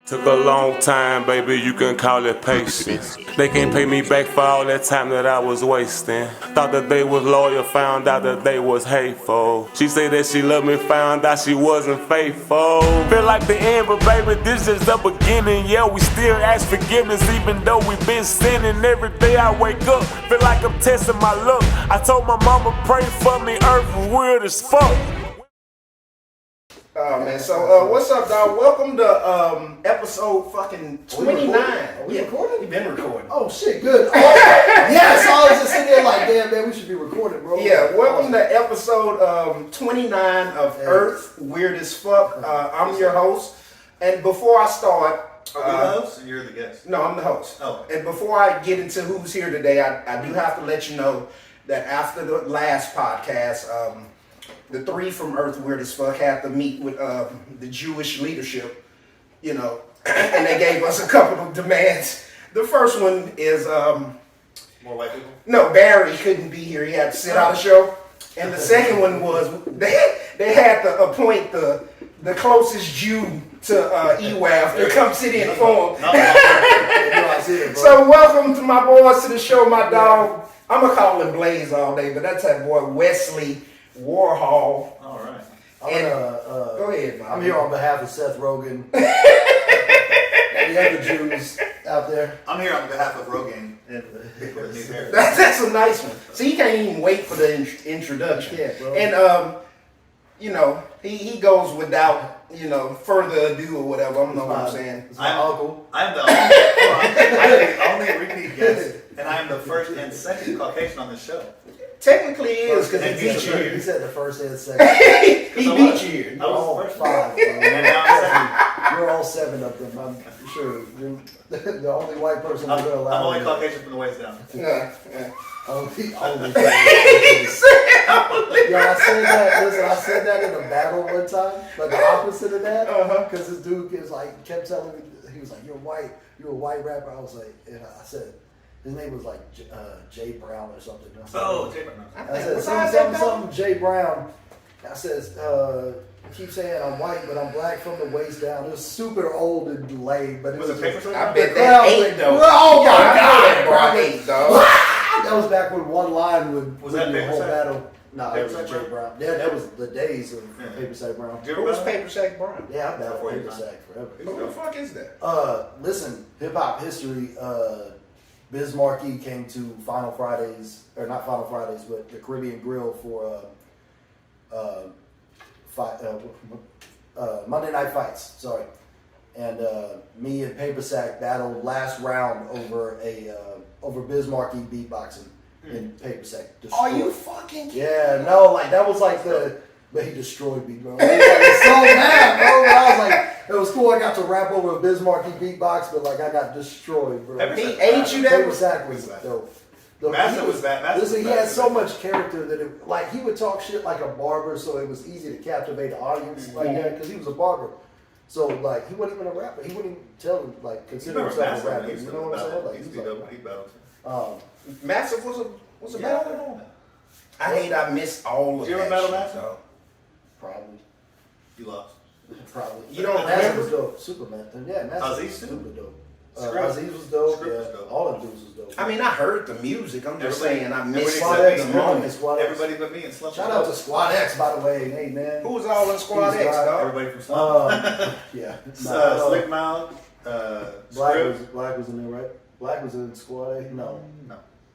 Took a long time, baby, you can call it patience. They can't pay me back for all that time that I was wasting. Thought that they was loyal, found out that they was hateful. She said that she loved me, found out she wasn't faithful. Feel like the end, but baby, this is the beginning. Yeah, we still ask forgiveness, even though we been sinning. Every day I wake up, feel like I'm testing my luck. I told my mama, pray for me, earth was weird as fuck. Oh man, so what's up, dog? Welcome to episode fucking 29. Are we recording? We've been recording. Oh shit, good. Oh, yes, I was just sitting there like, damn man, we should be recording, bro. Yeah, welcome to episode 29 of Earth Weird as Fuck. I'm your host, and before I start, are we the host or you're the guest? No, I'm the host. Oh. And before I get into who's here today, I do have to let you know that after the last podcast, the three from Earth Weird as Fuck had to meet with the Jewish leadership, you know, and they gave us a couple of demands. The first one is More white people? no, Barry couldn't be here. He had to sit out a show. And the second one was they had to appoint the closest Jew to EWAF to come sit in for him. So welcome to my boys to the show, my dog. I'm going to call him Blaze all day, but that's that boy Wesley Warhol. All right. Go ahead, man. I'm here on behalf of Seth Rogen and the other Jews out there. I'm here on behalf of Rogaine and his hair. That's a nice one. See, he can't even wait for the introduction. Yeah, bro. And, you know, he goes without, you know, further ado or whatever. I don't know what I'm saying. It's my uncle. I'm the only repeat guest, and I am the first and second Caucasian on this show. Technically he is, because he beat you He here. said the first and second. He beat you here. I was all the first five. Bro. And now I'm You're all seven of them. I'm sure. You're the only white person we're gonna I'm allow. only Caucasian from the waist down. Yeah. Only. He Yeah, I said that. Listen, I said that in a battle one time, but the opposite of that, because this dude is like kept telling me, he was like, "You're white. You're a white rapper." I was like, and I said, his name was like Jay Brown or something. I said, Oh, Jay Brown. I said Besides that, something Jay Brown. I says, keep saying I'm white, but I'm black from the waist down. It was super old and lame, but it Was was it paper just, I bet that ain't though. Oh my that God, bro, bro. ain't though. That was back when one line would Was win that the whole Paper Sack? battle. No, it was Paper Sack Jay Brown? Brown. Yeah, that was the days of Yeah. Paper Sack Brown. Did you Who ever was battle? Paper Sack Brown? Yeah, I battled Before Paper your time. Sack forever. Who the fuck is that? Listen, hip hop history. Biz Markie came to Final Fridays, or not Final Fridays, but the Caribbean Grill for Monday Night Fights. Sorry, and me and Paper Sack battled last round over Biz Markie beatboxing in Paper Sack. Are you fucking kidding? Yeah, no, like that was like but he destroyed me, bro. I was so mad, bro. I was like, it was cool. I got to rap over a Biz Markie beatbox, but like I got destroyed, bro. Paper He Sack ate you that Paper Sack was dope. Massive was bad. Massive Listen, was he bad. had so much character that it, like he would talk shit like a barber, so it was easy to captivate the audience like that because he was a barber. So like he wasn't even a rapper. He wouldn't even tell him like consider himself a rapper. You know what I'm saying? Like He he's used to like, be battled. Massive was a battle? I hate I missed all of Did you that ever battle shit, Massive? dog. probably. You lost. Probably. You don't Massive remember? was dope. Superman. Yeah, Massive Aziz was too? super dope. Script. Aziz was dope. Script was Yeah, dope. all of dudes was dope. I mean, I heard the music. I'm just Everybody- saying I missed everybody the except me. moment. Squad X. Everybody but me and Slump. Shout out to Squad X, by the way. Hey man. Who was all in Squad Who's X, got- dog? Everybody from Slump. Yeah. Slick Mouth. Black was in there, right? Black was in Squad A. No.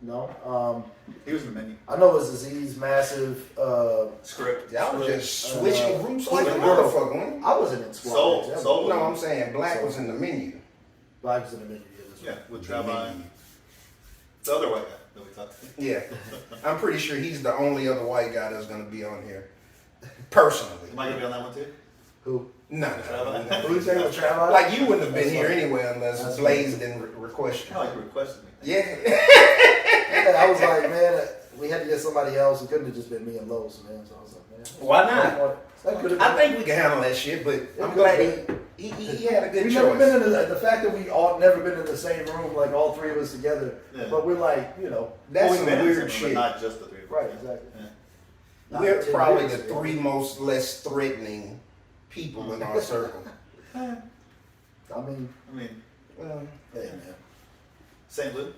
No. He was in the menu. I know it was Aziz, Massive. Script. Y'all was just switching groups like a Slick Girl. motherfucker, wasn't I wasn't in Squad Soul. X. That was- Soul. No, I'm saying Black was in the menu. Black was in the menu. Yeah, with Travis. The other white guy that we talked to. Yeah. I'm pretty sure he's the only other white guy that's going to be on here. Personally. Am I gonna be on that one too? Who? No. Who you saying with Travis? Like you wouldn't have been here anyway unless Blaze didn't request Kind you. of like you requested me. Yeah. Yeah, I was like, man, we had to get somebody else. It couldn't have just been me and Lowe's, man. So I was like, man. Why not? That could have I been. think we can handle that shit, but I'm glad he had a good We've choice. never been in the fact that we all never been in the same room, like all three of us together. Yeah. But we're like, you know, That's Well, some we've been in weird some, shit. But not just the three of us. right, exactly. Yeah. Not We're 10 probably years the ago. three most less threatening people in our circle. I mean, Hey, man. St. Louis.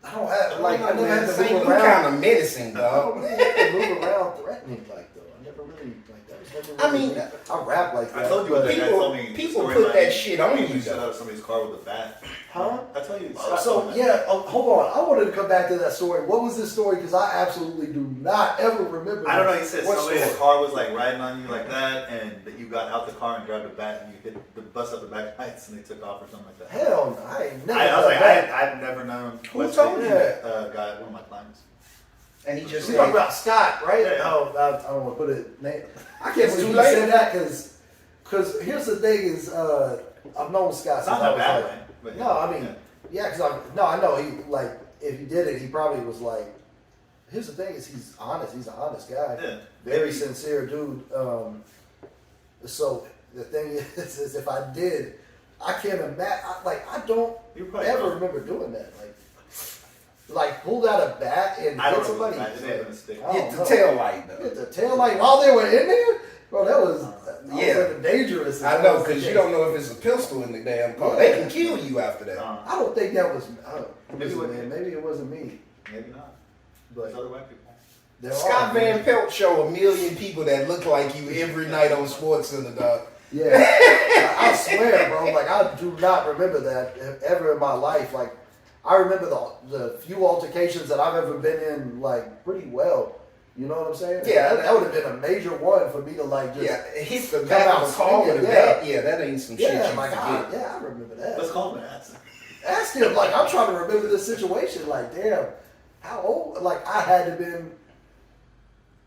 I don't have like I never had to St. move Louis kind around. of menacing, I dog. don't really have to move around threatening like though. I never really like that. Was never I really, mean, I rap like that. I told you but, that guy told me. people story put about that him. shit on He you, shut though. out of somebody's car with a bat. Huh? I told you. So yeah, hold on. I wanted to come back to that story. What was this story? Because I absolutely do not ever remember. I don't know. He said what somebody in the story? car was like riding on you like that, and that you got out the car and grabbed a bat and you hit the bus up the back lights and they took off or something like that. Hell no, I ain't never. I was like, done that. I've never known. Who Wesley, told you that? Guy, one of my clients. And he just You talking said, about Scott, right? Yeah. Oh, I don't want to put it. Name. I can't It's believe too you late. said that because here's the thing is I've known Scott It's since not I that was bad, like, right? But no, I mean, yeah, because I know he like if he did it, he probably was like. Here's the thing: is he's honest. He's an honest guy. Yeah. Very sincere dude. So the thing is if I did, I can't imagine. I don't You probably ever don't. remember doing that. Like pulled out a bat and I hit don't somebody. remember. It ain't a stick. I don't hit the know. tail light, though. Hit the tail light while they were in there. Bro, that was Yeah. dangerous. I know, because you don't know if it's a pistol in the damn car. They can kill you after that. I don't think that was. Maybe it Listen, wasn't man, me. maybe it wasn't me. Maybe not. But There's other white people. there Scott are, Van man. Pelt show a million people that look like you every night on Sports Center, dog. Yeah, I swear, bro. Like I do not remember that ever in my life. Like I remember the few altercations that I've ever been in, like pretty well. You know what I'm saying? Yeah. that would have been a major one for me to like just. Yeah, hit the come back out of the car with a swinging, bat. Yeah, that ain't some shit Yeah, you like forget. I remember that. Let's call him an ass. Ask him, like, I'm trying to remember this situation. Like, damn, how old? Like, I had to been.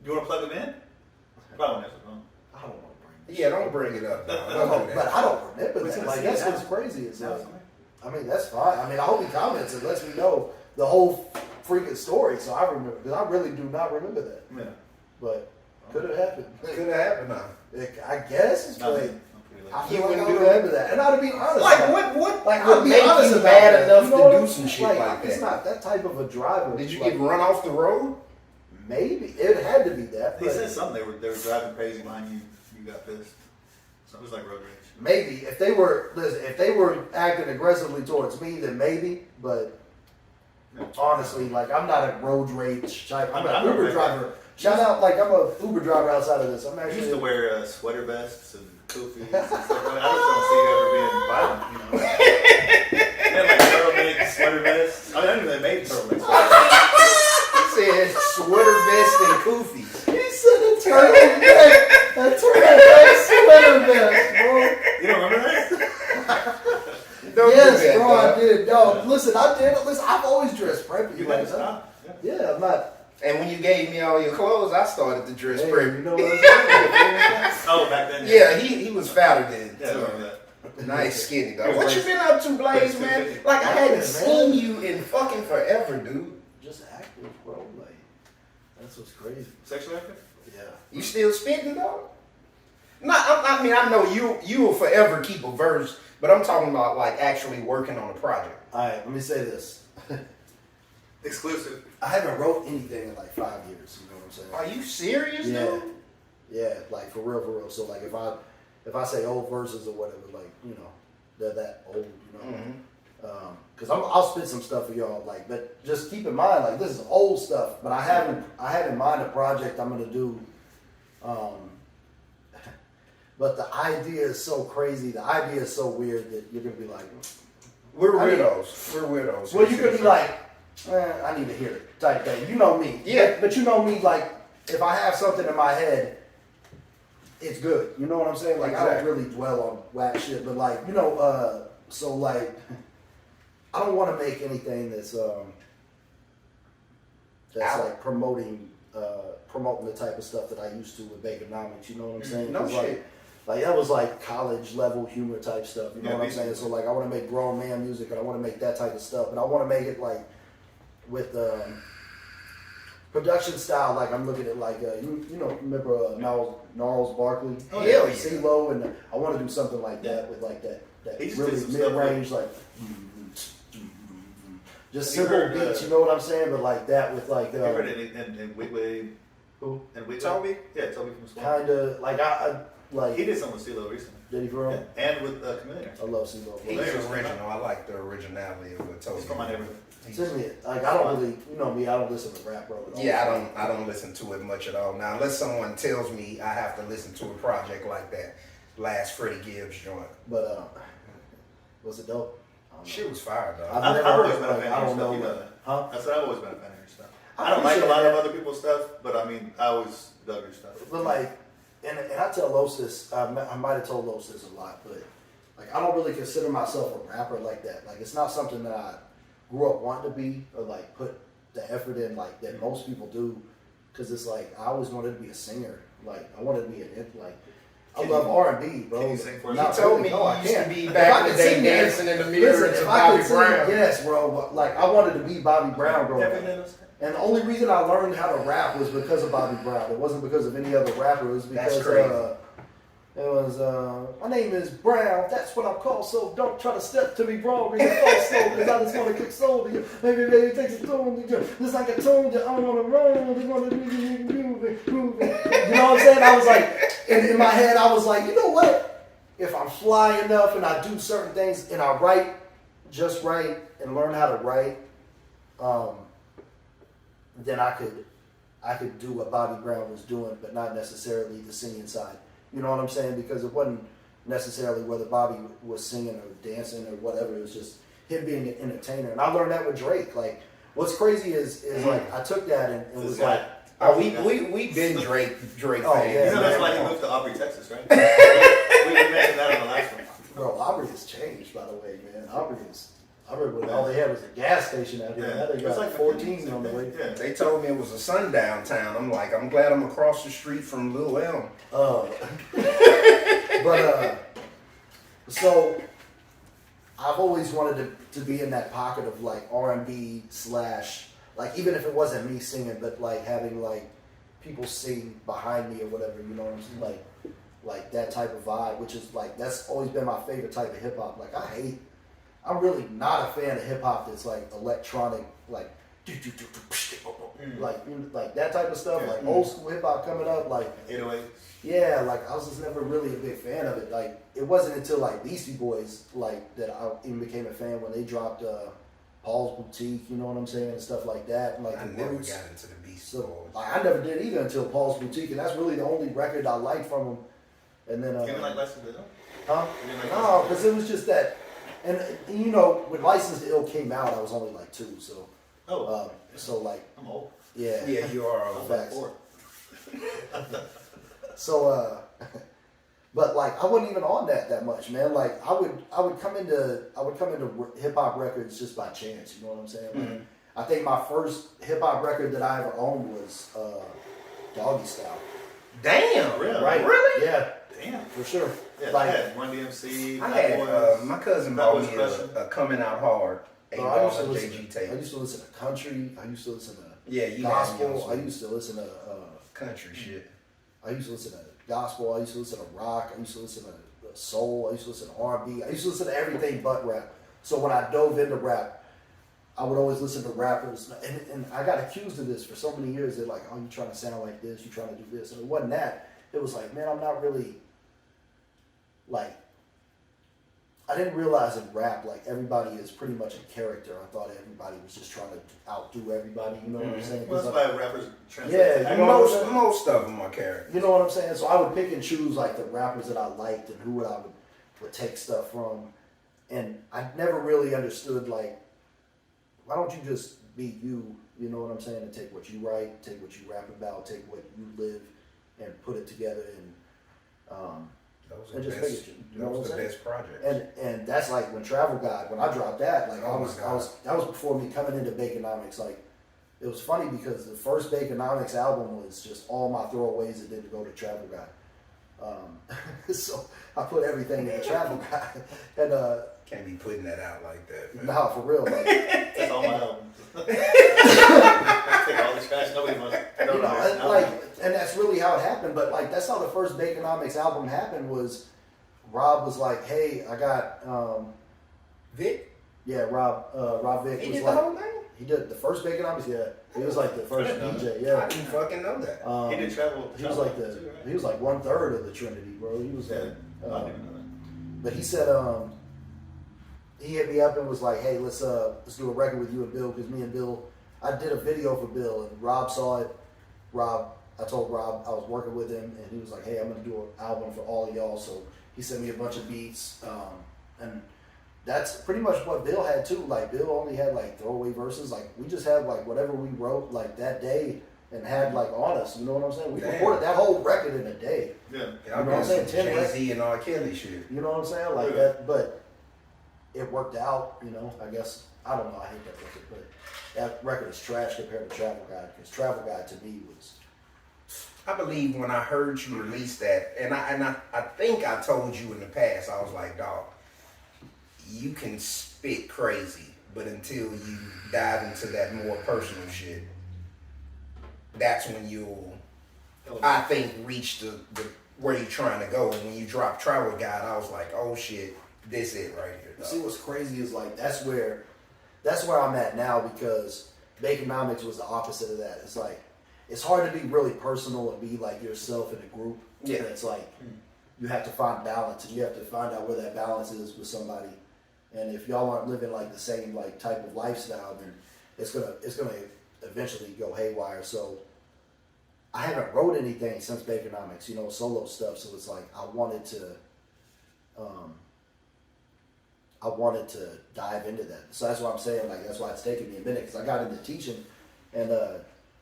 You want to plug him in? Probably won't answer the phone. I don't want to bring this. Yeah, don't bring it up. dog. Don't do But that. I don't remember What's that. in Like, the that's scene? what's crazy. Is No, like, it's fine. I mean, that's fine. I mean, I hope he comments and lets me know the whole freaking story, so I remember because I really do not remember that. Yeah. But could have happened. Could have happened now. I guess it's Not like me. I'm pretty lazy. I You feel like wouldn't I do remember that, and I'd be honest. Like, what Like, would I'll be make honest you about mad that. enough You know what to I'm do some shit saying? like It's that? not that type of a driver. Did you Like, get run off the road? Maybe it had to be that. He But said something. They were driving crazy behind you. You got pissed. So it was like road rage. maybe if they were acting aggressively towards me, then maybe. But honestly, like I'm not a road rage type. I'm I'm an Uber not driver. Shout out, like I'm a Uber driver outside of this. I'm I actually. used to wear sweater vests and koofies and stuff like that. I just don't see you ever being violent, you know. They had like turtleneck sweater vests. I mean, I didn't know they made turtleneck sweater He said sweater vest and koofies. He said a turtleneck, sweater vest, bro. You don't remember that? Don't do Yes, that, bro, dog. I did. No, listen, I did. Listen, I've always dressed preppy. You like had to that. stop. Yeah. Yeah, I'm not. And when you gave me all your clothes, I started to dress Hey, pretty. you know what I'm saying? Oh, back then. Yeah, he was fatter then. Yeah, I too. remember that. Nice skinny dog. It was What you Blaze. been up to, Blaze, man? Like I hadn't seen you in fucking forever, dude. Just active, bro. Like that's what's crazy. Sexually active? Yeah. You still spitting, dog? No, I mean I know you will forever keep a verse, but I'm talking about like actually working on a project. All right, let me say this. Exclusive. I haven't wrote anything in like 5 years. You know what I'm saying? Are you serious, Yeah. dude? Yeah, like for real, for real. So like if I say old verses or whatever, like you know, they're that old, you know. Mm-hmm. Because I'll spit some stuff for y'all, like, but just keep in mind, like this is old stuff. But I have in mind a project I'm gonna do. But the idea is so crazy. The idea is so weird that you're gonna be like, We're I mean- weirdos. We're weirdos. well, you're gonna be like, I need to hear it type thing. You know me. Yeah. But you know me, like, if I have something in my head, it's good. You know what I'm saying? Like, I don't Exactly. really dwell on whack shit, but like, you know, so like, I don't want to make anything that's Out. like promoting the type of stuff that I used to with Baconomics. You know what I'm saying? No 'Cause, shit. Like that was like college level humor type stuff. You know Yeah, what I'm saying? So like I want to make grown man music and I want to make that type of stuff, but I want to make it like with production style. Like I'm looking at like you know remember Gnarls Barkley? Oh, hell yeah. CeeLo, and I want to do something like that with like that He just really did some stuff mid range like. Just Have you simple heard, beats, you know what I'm saying? But like that with like Have you heard it in Wigway? who? And Wigway? Toby? Yeah, Toby from Swamp. Kind of like Like He did something with CeeLo recently. Did he for real? Yeah. And with Chameleon. I love CeeLo. He's Hilarious. original. I like the originality of what Toby. He's from my neighborhood. Send me it. Like I don't really, you know me, I don't listen to rap, bro. Yeah, I don't listen to it much at all. Now, unless someone tells me I have to listen to a project like that last Freddie Gibbs joint. But was it dope? Shit was fire, though. I've I've never always heard, been a like, fan I of don't your know, stuff. You know like, that. huh? That's what I've always been a fan of your stuff. I I don't like a appreciate lot of that. other people's stuff, but I mean, I always dug your stuff. But like, and I tell Los this, I might have told Los this a lot, but like I don't really consider myself a rapper like that. Like it's not something that I grew up wanting to be or like put the effort in like that most people do. Cause it's like I always wanted to be a singer. Like I wanted to be I love R&B, bro. Can you sing for us? Not You told really, me no, I you used to can't. be If back I in the could day sing that- dancing in the mirror Listen, to if I Bobby could sing, Brown. yes, bro. Like I wanted to be Bobby Brown growing up. Definitely. And the only reason I learned how to rap was because of Bobby Brown. It wasn't because of any other rapper. It was because That's crazy. my name is Brown. That's what I'm called. So don't try to step to me wrong and fall slow because I just want to kick soul to you. Maybe it takes a tone to you. Just like I told you, I want to run. I just want to move it. You know what I'm saying? I was like, in my head, I was like, you know what? If I'm fly enough and I do certain things and I write just right and learn how to write, then I could do what Bobby Brown was doing, but not necessarily the singing side. You know what I'm saying? Because it wasn't necessarily whether Bobby was singing or dancing or whatever. It was just him being an entertainer. And I learned that with Drake. Like, what's crazy is like I took that and This was guy. like, Oh, we been Drake Oh, fans. yeah. You know that's man. why he moved to Aubrey, Texas, right? we mentioned that on the last one. bro, Aubrey has changed, by the way, man. Aubrey when all they had was a gas station out here. Yeah. Now they It's got like 14 on the way. Yeah. They told me it was a sundown town. I'm like, I'm glad I'm across the street from Lil Elm. So I've always wanted to be in that pocket of like R&B / like even if it wasn't me singing, but like having like people sing behind me or whatever, you know what I'm saying? Like that type of vibe, which is like that's always been my favorite type of hip hop. Like I'm really not a fan of hip hop that's like electronic, like like that type of stuff, Yeah. like old school hip hop coming up, like 808. yeah, like I was just never really a big fan of it. Like it wasn't until like Beastie Boys like that I even became a fan when they dropped Paul's Boutique, you know what I'm saying, and stuff like that. And like I the never Roots. got into the Beast So Boys. like, I never did either until Paul's Boutique, and that's really the only record I liked from him. And then You didn't like License to Ill? huh? You didn't like No, License to because it was just that, and you know when License to Ill came out, I was only like 2, so Ill? Oh, so like I'm old. yeah. Yeah, you are. I'm old. Facts. 4. So, but like I wasn't even on that much, man. Like I would come into hip hop records just by chance. You know what I'm saying? Like, I think my first hip hop record that I ever owned was Doggy Style. Damn. Really? Right? Really? Yeah, Damn. for sure. Yeah, Like, I had Run DMC. I Bad had Boys. my cousin Bad bought Boys me Crushing. a Coming Out Hard bro, I used to $8 listen. JG I tape. used to listen to country. I used to listen to Yeah, you had me gospel. on I some used to listen to. country shit. I used to listen to gospel. I used to listen to rock. I used to listen to soul. I used to listen to R&B. I used to listen to everything but rap. So when I dove into rap, I would always listen to rappers. And I got accused of this for so many years. They're like, oh, you trying to sound like this. You trying to do this. And it wasn't that. It was like, man, I'm not really, like, I didn't realize in rap, like, everybody is pretty much a character. I thought everybody was just trying to outdo everybody. You know what I'm saying? Well, 'Cause that's like, why rappers translate. Yeah, to you actors. know what I'm saying? Most of them are characters. you know what I'm saying? So I would pick and choose like the rappers that I liked and who I would take stuff from. And I never really understood like, why don't you just be you know what I'm saying? And take what you write, take what you rap about, take what you live and put it together Those and are just the make best. it, you know what I'm Those are the saying? best projects. And that's like when Travel Guide, when I dropped that, like Oh my God. that was before me coming into Baconomics. Like it was funny because the first Baconomics album was just all my throwaways that didn't go to Travel Guide. So I put everything in the Travel Guide, and Can't be putting that out like that. Man. nah, for real, like That's all my albums. Take all the trash. Nobody wants. you know, and that's really how it happened. But like that's how the first Baconomics album happened. Was Rob was like, hey, I got Vic, yeah, Rob Vick he was did like. the whole thing. He did the first Baconomics, yeah. He was like the first DJ. Yeah, I didn't fucking know that. He did travel. He was like he was like 1/3 of the Trinity, bro. He was like, I didn't even know that. but he said he hit me up and was like, hey, let's do a record with you and Bill, because me and Bill, I did a video for Bill and Rob saw it. I told Rob I was working with him and he was like, hey, I'm gonna do an album for all of y'all. So he sent me a bunch of beats, and that's pretty much what Bill had too. Like Bill only had like throwaway verses. Like we just had like whatever we wrote like that day and had like on us. You know what I'm saying? We recorded that whole record in a day. Yeah. You know what I'm saying? Jay-Z and R. Kelly shit. You know what I'm saying? Like that, but it worked out. You know, I guess I don't know. I hate that record, but that record is trash compared to Travel Guide, because Travel Guide to me was. I believe when I heard you release that, and I think I told you in the past, I was like, dog, you can spit crazy, but until you dive into that more personal shit, that's when you'll, I think, reach the where you're trying to go. And when you drop Travel Guide, I was like, oh shit, this it right here, dog. See, what's crazy is like that's where I'm at now, because Baconomics was the opposite of that. It's like it's hard to be really personal and be like yourself in a group. Yeah. And it's like you have to find balance, and you have to find out where that balance is with somebody. And if y'all aren't living like the same like type of lifestyle, then it's gonna eventually go haywire. So I haven't wrote anything since Baconomics, you know, solo stuff. So it's like I wanted to dive into that. So that's what I'm saying. Like that's why it's taking me a minute, because I got into teaching, and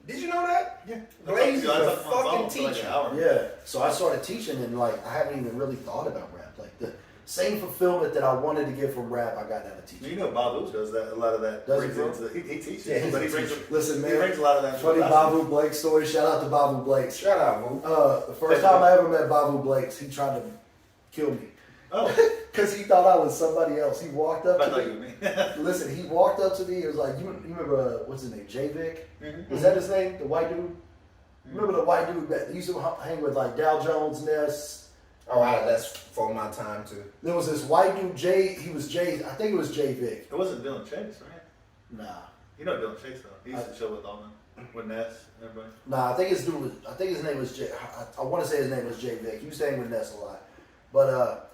Did you know that? Yeah. Blaze is I a took my phone fucking for like an teacher. hour. yeah. So I started teaching, and like I haven't even really thought about rap. Like the same fulfillment that I wanted to get from rap, I got out of teaching. You know, Babu does that. A lot of that. Does he, brings bro? into he teaches, Yeah, he's but a he brings. teacher. Listen, man. He brings a lot of that. Funny into Babu Blake story. Shout out to Babu Blake. Shout out, boo. The first time I ever met Babu Blakes, he tried to kill me. Oh, Because he thought I was somebody else. He walked up I to thought me. you were me. Listen, he walked up to me. He was like, you remember, what's his name? J-Vic? Mhm. Was that his name? The white dude? Remember the white dude that used to hang with like Dow Jones, Ness? Oh, that's for my time too. There was this white dude, I think it was J-Vic. It wasn't Dylan Chase, right? Nah. You know Dylan Chase though. He used to chill with all them, with Ness and everybody. Nah, I think his name was I want to say his name was J-Vic. He was staying with Ness a lot. But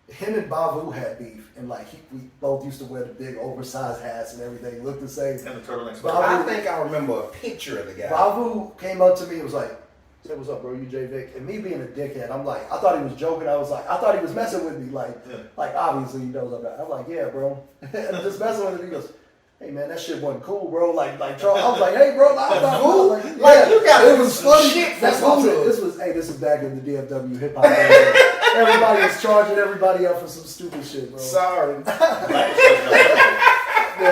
him and Bavu had beef, and like we both used to wear the big oversized hats and everything, looked the same. And the turtlenecks. Babu- I think I remember a picture of the guy. Bavu came up to me and was like, say, what's up, bro? You J-Vic? And me being a dickhead, I'm like, I thought he was joking. I thought he was messing with me. Like obviously he knows I'm not. I'm like, yeah, bro. And just messing with him. He goes, hey, man, that shit wasn't cool, bro. Like Charles, I was like, hey, bro, I thought Cool? like, yeah. Like, you got it was funny. shit for That's what cool. this was back in the DFW hip hop era. Everybody was charging everybody up for some stupid shit, bro. Sorry. Man,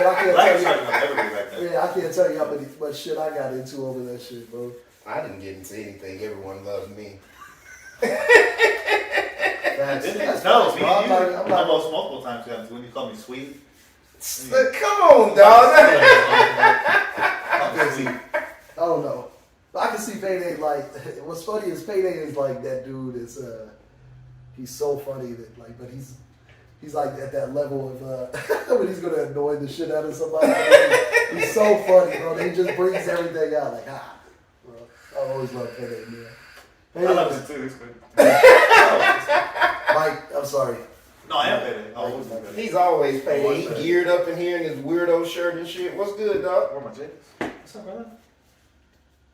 I can't tell you. Yeah, I can't tell you how much shit I got into over that shit, bro. I didn't get into anything. Everyone loves me. That's No, facts, me bro. I'm and not- you I'm not- almost multiple times guys, when you call me sweet. Come on, dog. I don't know. But I can see Payday, like, what's funny is Payday is like, that dude is, he's so funny that, like, but he's like at that level of, when he's gonna annoy the shit out of somebody. He's so funny, bro. He just brings everything out, like, bro. I always love Payday, man. I love it too. He's good. Mike, I'm sorry. No, I am Payday. I always been Payday. He's always Payday. He geared up in here in his weirdo shirt and shit. What's good, dog? Where my J's? What's up, brother?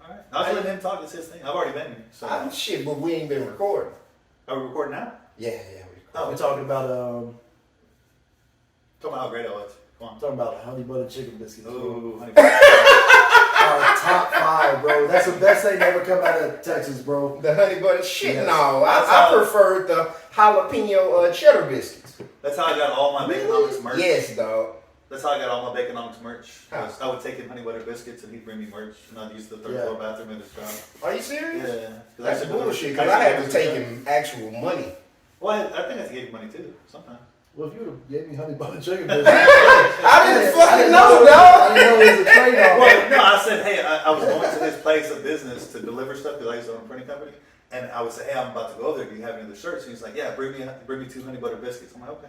All right. I was letting him talk. It's his thing. I've already been here. So. Shit, but we ain't been recording. Are we recording now? Yeah. Oh, We're talking about, talking about how great I was. Come on. talking about honey butter chicken biscuits. Ooh, honey. Our top 5, bro. That's the best thing to ever come out of Texas, bro. The honey butter shit, Yes. no. That's I how- preferred the jalapeno cheddar biscuits. That's how I got all my Baconomics merch. Yes, dog. That's how I got all my Baconomics merch. How? I would take him honey butter biscuits and he'd bring me merch, and I'd use the third Yeah. floor bathroom at his job. Are you serious? Yeah. That's bullshit, because I had to take him actual money. Well, I think I gave him money too, sometimes. Well, if you would have gave me honey butter chicken biscuits, I didn't fucking know, I dog. didn't know it was a trade-off. Well, no, I said, hey, I was going to his place of business to deliver stuff because I used to own a printing company. And I would say, hey, I'm about to go over there. Do you have any other shirts? And he's like, yeah, bring me 2 honey butter biscuits. I'm like, okay.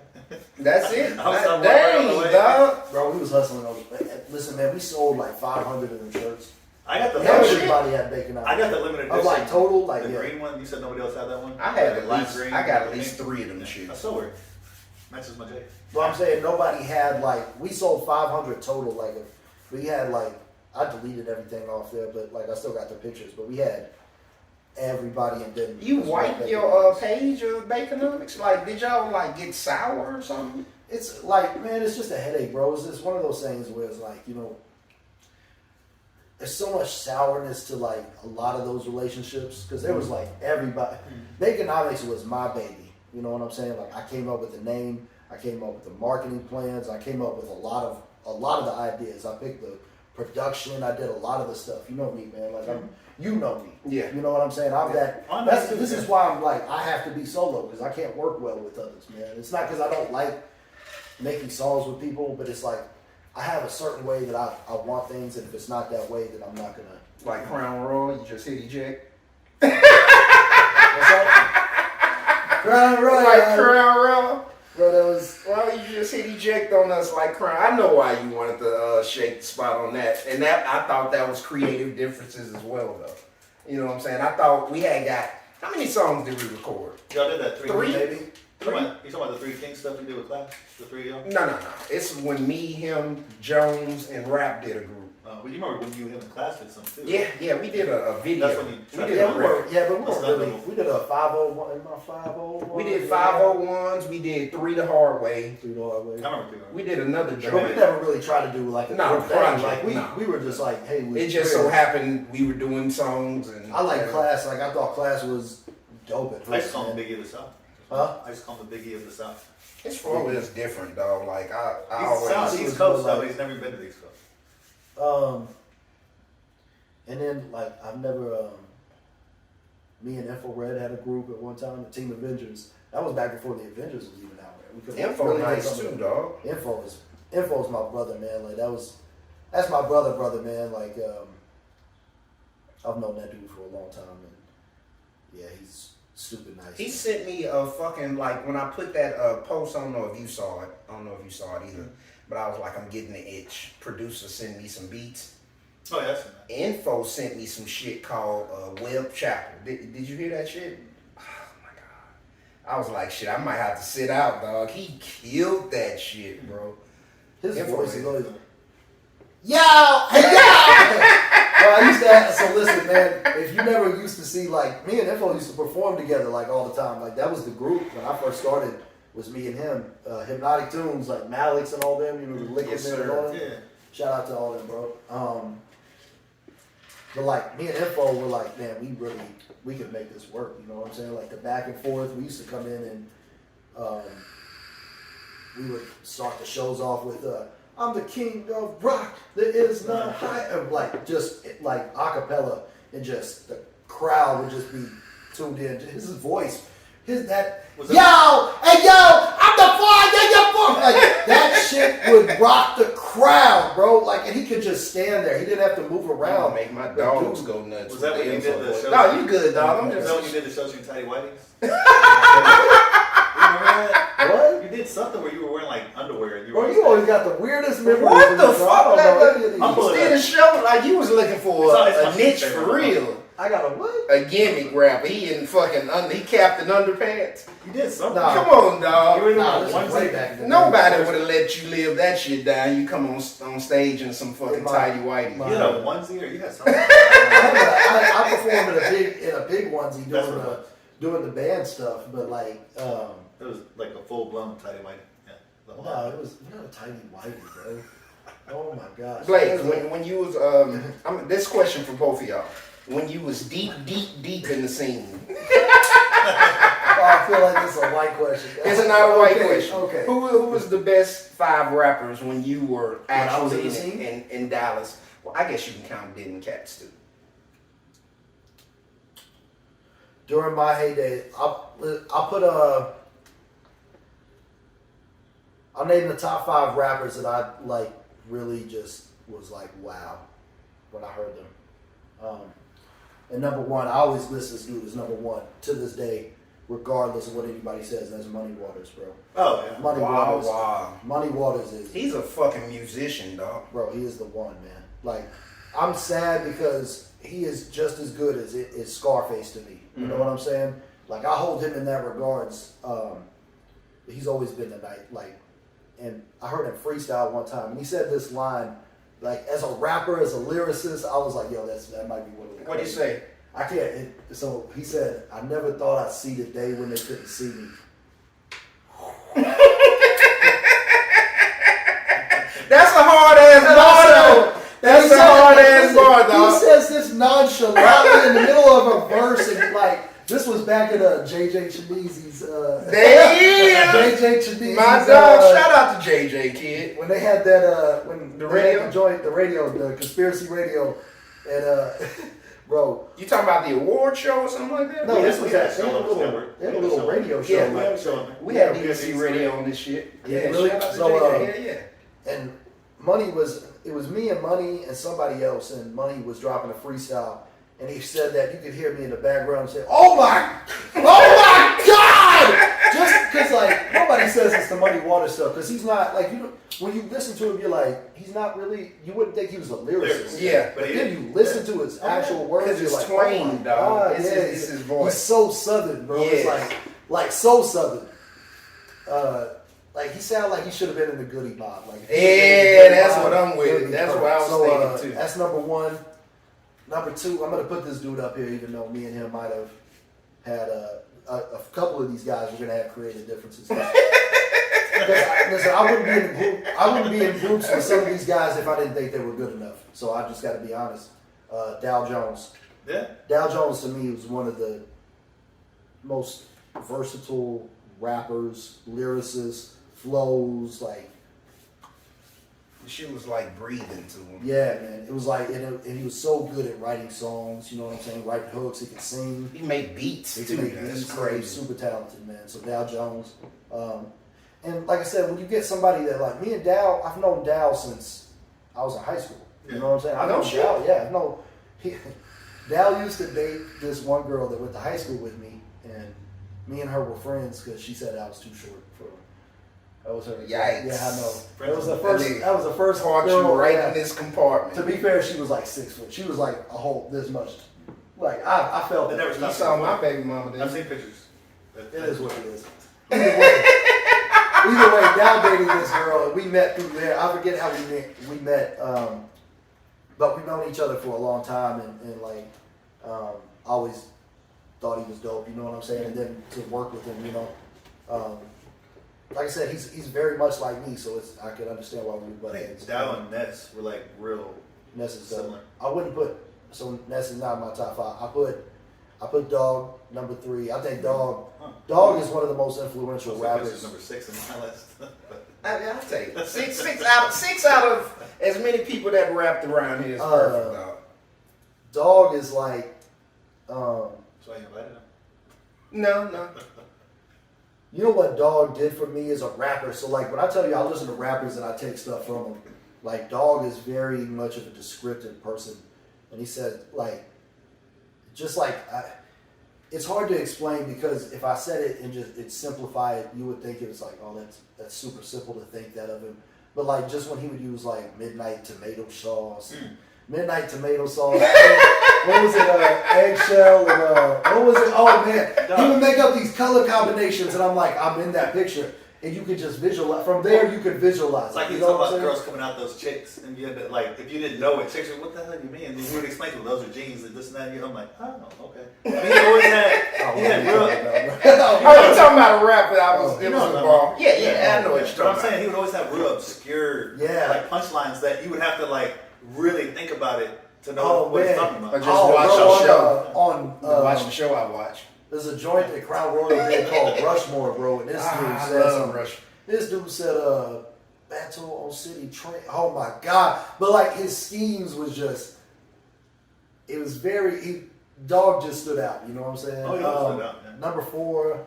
That's it. I was like, Dang, dog. Bro, we was hustling those. Listen, man, we sold like 500 of them shirts. I got the Everybody had bacon out. I got the limited I was edition. like total, like the yeah. green one. You said nobody else had that one. I had The lime green, I got at the least pink. 3 of them shits. That's so weird. Matches my J. Well, I'm saying nobody had like, we sold 500 total. Like, we had like, I deleted everything off there, but like I still got the pictures. But we had everybody in Denver. You wipe your page of Baconomics? Like, did y'all like get sour or something? It's like, man, it's just a headache, bro. It's just one of those things where it's like, you know, there's so much sourness to like a lot of those relationships because there was like everybody. Baconomics was my baby. You know what I'm saying? Like, I came up with the name, I came up with the marketing plans, I came up with a lot of the ideas. I picked the production, I did a lot of the stuff. You know me, man. Like, you know me. Yeah. You know what I'm saying? I'm that. This is why I'm like, I have to be solo because I can't work well with others, man. It's not because I don't like making songs with people, but it's like I have a certain way that I want things, and if it's not that way, then I'm not gonna. Like Crown Royal, you just hit eject. What's up? Crown Royal. Like Crown Royal. Bro, that was. Well, you just hit eject on us like Crown. I know why you wanted to shake the spot on that, and that I thought that was creative differences as well, though. You know what I'm saying? I thought we had got how many songs did we record? Y'all did that 3 3? Maybe. You talking about the 3 King stuff you did with class? The 3 of y'all? No. It's when me, him, Jones, and Rap did a group. Well, you remember when you and him in class did something too? Yeah, we did a video. That's when you tried did to a But we That's weren't not really. normal. We did a 501. In my 501. We did 501s. We did 3 the hard way. 3 the hard way. I remember 3 We did another But we joint. never really tried to do like a No, group thing. project, Like no. we were just like, hey, we. It just so happened we were doing songs and. I like class. Like I thought class was dope at I first. used to call him Man. Biggie of the South. Huh? I used to call him the Biggie of the South. His flow is different, dog. Like I He's South, always. East Coast though, but he's never been to the East Coast. And then like I've never. Me and Infrared had a group at one time, the Team Avengers. That was back before the Avengers was even out there. We could Info really nice make something- too, dog. Info's my brother, man. Like that's my brother, man. Like I've known that dude for a long time, and yeah, he's stupid nice. He man. sent me a fucking like when I put that post. I don't know if you saw it. I don't know if you saw it either. But I was like, I'm getting the itch. Producer send me some beats. Oh, yeah, that's Info sent me some shit called Web Chapel. Did you hear that shit? Oh my god! I was like, shit. I might have to sit out, dog. He killed that shit, bro. His Info voice is is- always, yo, hey, yo. Well, I used to have, so listen, man, if you never used to see, like, me and Info used to perform together, like, all the time. Like, that was the group when I first started, was me and him. Hypnotic Tunes, like, Malik's and all them, you know, the Liquid Yes, Men and sir. all them. Yeah. Shout out to all them, bro. But, like, me and Info were like, man, we could make this work, you know what I'm saying? Like, the back and forth, we used to come in and we would start the shows off with, I'm the king of rock. There is none higher. Like just like acapella, and just the crowd would just be tuned in. His voice, Was yo, hey yo, I'm the fire, yeah, you're fire. Like that shit would rock the crowd, bro. Like, and he could just stand there. He didn't have to move around. Make my The dogs dude- go nuts. Was that with when you Info did the voice. show? No, you good, dog. I'm Is just. that when you did the shows in Tidy Whities? What? You did something where you were wearing like underwear and you were Bro, on you stage. always got the weirdest memories. What of the this, bro. fuck? I don't know any of these. I'm You pulling did a show like you was looking for a niche for real. I got a what? A gimmick rapper. He in fucking he capped in underpants. You did something. Nah. Come on, dog. You were in Nah, the this one is way second. back in the day. Nobody would have let you live that shit down. You come on stage in some fucking tidy whitey. You had a onesie or you had something? I performed in a big onesie That's what it was. doing the band stuff, but like, It was like a full blown Tidy Whitey. Yeah. The whole- no, it was not a tiny whitey, bro. Oh my gosh. Blake, when you was this question for both of y'all. When you was deep in the scene. Oh, I feel like this is a white question. It's not a white Okay, question. Okay. Who was the best 5 rappers when you were I was in actually the scene? in Dallas? Well, I guess you can count Dead and Cats too. During my heyday, I'll name the top 5 rappers that I really just was like, wow, when I heard them. And number one, I always list this dude as number one to this day, regardless of what anybody says. That's Money Waters, bro. Oh yeah. Money Wow, Waters. wow. Money Waters is. He's a fucking musician, dog. Bro, he is the one, man. Like, I'm sad because he is just as good as Scarface to me. You know what I'm saying? Like, I hold him in that regards. He's always been the night. Like, and I heard him freestyle one time, and he said this line, like, as a rapper, as a lyricist, I was like, yo, that might be one of the. What'd he say? I can't. So he said, I never thought I'd see the day when they couldn't see me. That's a hard ass bar, though. That's a hard ass bar, dog. He says this nonchalantly in the middle of a verse, and like, this was back in JJ Chaneezy's. Damn! JJ Chaneezy's. My dog, shout out to JJ, kid. When they had that, when The they radio? had the joint, the radio, the conspiracy radio, and bro. You talking about the award show or something like that? No, this was we had they had a little radio show. Yeah, like, we had BBC radio on this shit. Yeah, Yeah, really? shout out to So, JJ. Yeah. and it was me and Money and somebody else, and Money was dropping a freestyle, and he said that you could hear me in the background say, oh my God! Just because, like, nobody says it's the Money Water stuff, because he's not, like, when you listen to him, you're like, he's not really, you wouldn't think he was a lyricist. Yeah. But then you listen to his actual words, Because you're it's like, twang, oh my dog. God, It's yeah, his voice. He's so Southern, bro. Yeah. It's like so Southern. Like, he sounded like he should have been in the Goody Mob. Like, Yeah, that's what I'm with. That's what I was thinking, too. That's number one. Number two, I'm gonna put this dude up here, even though me and him might have had a couple of these guys. We're gonna have creative differences. Listen, I wouldn't be in groups with some of these guys if I didn't think they were good enough. So I just got to be honest. Dow Jones. Yeah. Dow Jones to me was one of the most versatile rappers, lyricists, flows, like. The shit was like breathing to him. Yeah, man. It was like, and he was so good at writing songs, you know what I'm saying? Writing hooks, he could sing. He made beats, He too. could make That's beats. He was crazy. super talented, man. So Dow Jones. And like I said, when you get somebody that, like me and Dow, I've known Dow since I was in high school. You know what I'm saying? I know Dow, yeah. No, Dow used to date this one girl that went to high school with me, and me and her were friends because she said I was too short for her. That was her. Yikes. Yeah, I know. That was the first. That was the first Caught girl. you right yeah. in this compartment. To be fair, she was like 6 foot. She was like a whole this much. Like I felt They that. never You saw my baby mama, didn't I've you? seen pictures. It is what it is. Either way, Dow dating this girl. We met through there. I forget how we met. But we've known each other for a long time, and like always thought he was dope. You know what I'm saying? And then to work with him, you know. Like I said, he's very much like me, so I could understand why we would butt I think heads. Dow and Ness were like real Ness is dope. similar. I wouldn't put Ness is not in my top 5. I put Dog number 3. I think Dog is one of the most influential This rappers. is number 6 in my list. I'll take it. Six out of as many people that rapped around here is perfect, dog. Dog is like, So I invited him. No. you know what Dog did for me as a rapper? So like when I tell you I listen to rappers and I take stuff from them, like Dog is very much of a descriptive person. And he said like, just like, it's hard to explain because if I said it and it simplify it, you would think it was like, oh, that's super simple to think that of him. But like just when he would use like midnight tomato sauce, midnight tomato sauce. What was it? Eggshell and what was it? Oh man, he would make up these color combinations, and I'm like, I'm in that picture, and you could just visualize. From there, you could visualize. It's like you you know talk what I'm about saying? girls coming out those chicks, and you had to, like, if you didn't know what chicks are, what the hell do you mean? And then you would explain to them, those are jeans and this and that, and I'm like, oh, okay. I mean, he always had, he had real, Oh, you talking about a rap that it was a no. ball. Yeah, I know what you're but I'm talking saying about. he would always have real obscure, Yeah. like, punchlines that you would have to, like, really think about it to know what he's talking Or about. just watch the show. Watch the On show I watch. there's a joint that Crown Royal did called Rushmore, bro, and this dude I said love something. Rush. This dude said, Battle on City Train. Oh my God. But like his schemes was just, it was Dog just stood out, you know what I'm saying? Oh, he stood out, yeah. Number 4,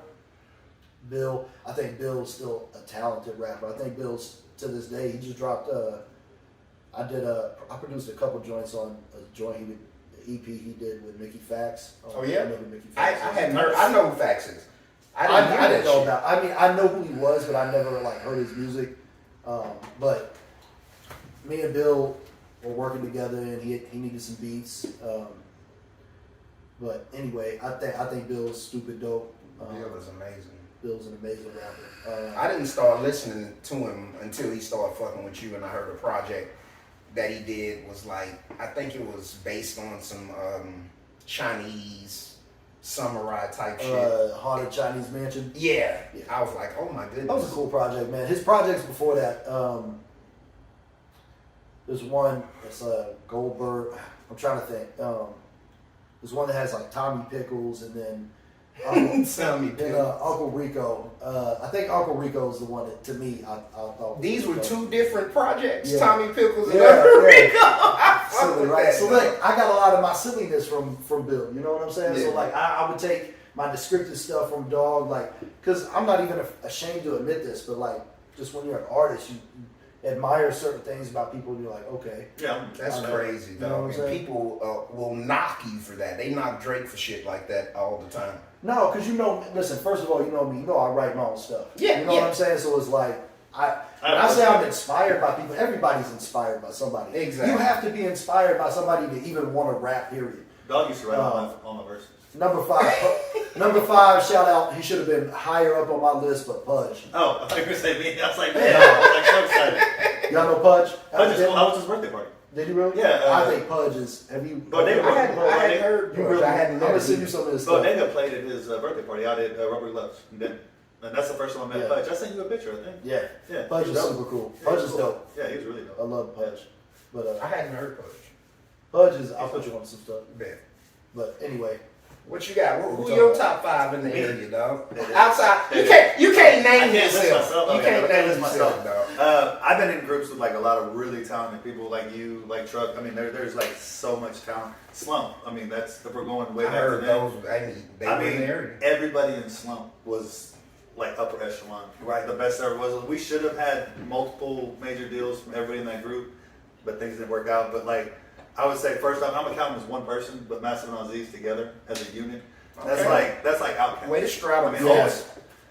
Bill. I think Bill's still a talented rapper. I think Bill's, to this day, he just dropped, I produced a couple joints on a joint EP he did with Mickey Fax. Oh yeah, I know who Mickey I Fax is. hadn't heard. I know who Fax is. I didn't know about. I mean, I know who he was, but I never like heard his music. But me and Bill were working together, and he needed some beats. But anyway, I think Bill's stupid dope. Bill is amazing. Bill's an amazing rapper. I didn't start listening to him until he started fucking with you, and I heard a project that he did was like, I think it was based on some Chinese samurai type shit. Haunted Chinese Mansion. Yeah. I was like, oh my goodness. That was a cool project, man. His projects before that, there's one that's Goldberg. I'm trying to think. There's one that has like Tommy Pickles, and then Tommy Pickles. Uncle Rico. I think Uncle Rico is the one that, to me, I thought. These were two different projects. Yeah. Tommy Pickles and Yeah, Uncle yeah. Rico. I fuck Silly, with right? that. So like, I got a lot of my silliness from Bill. You know what I'm saying? Yeah. So like, I would take my descriptive stuff from Dog, like, because I'm not even ashamed to admit this, but like, just when you're an artist, you admire certain things about people, and you're like, okay. Yeah, That's crazy, You know what dog. I'm And saying? people will knock you for that. They knock Drake for shit like that all the time. No, because listen, first of all, you know me, you know I write my own stuff. Yeah, You know yeah. what I'm saying? So it's like, when I say I'm inspired by people, everybody's inspired by somebody. Exactly. You have to be inspired by somebody to even want to rap, period. Dog used to write all my verses. Number five, shout out, he should have been higher up on my list, but Pudge. Oh, I thought you were going to say me. I was like, man, I was like so excited. Y'all know Pudge? I was his birthday party. Did you really? Yeah, I think Pudge is, have you? Bodega. I hadn't heard. You really, I hadn't I'm going heard. to send you some of this stuff. Bodega played at his birthday party out at Rubber Gloves. He did. And that's the first time I met Yeah. Pudge. I sent you a picture, I think. Yeah. Yeah. Pudge He is was dope. super cool. Yeah, Pudge he is was cool. dope. Yeah, he was really I dope. love Pudge. But I hadn't heard Pudge. Pudge is, I'll put you on some stuff. Bet. But anyway. What you got? Who talking your about? top five in the area, dog? Yeah. Outside, you can't I name can't list yourself. myself. You Okay, can't I can't name list yourself, myself. dog. I've been in groups with like a lot of really talented people like you, like Truck. I mean, there's like so much talent. Slump. I mean, that's if we're going way I back heard to them. those. I mean, they I were in mean, the area. everybody in Slump was like upper echelon. Right. The best ever was. We should have had multiple major deals from everybody in that group, but things didn't work out. But like, I would say first off, I'm gonna count them as one person, but Massive and Aziz together as a unit. That's Okay. like outcast. Way to straddle I mean, yes.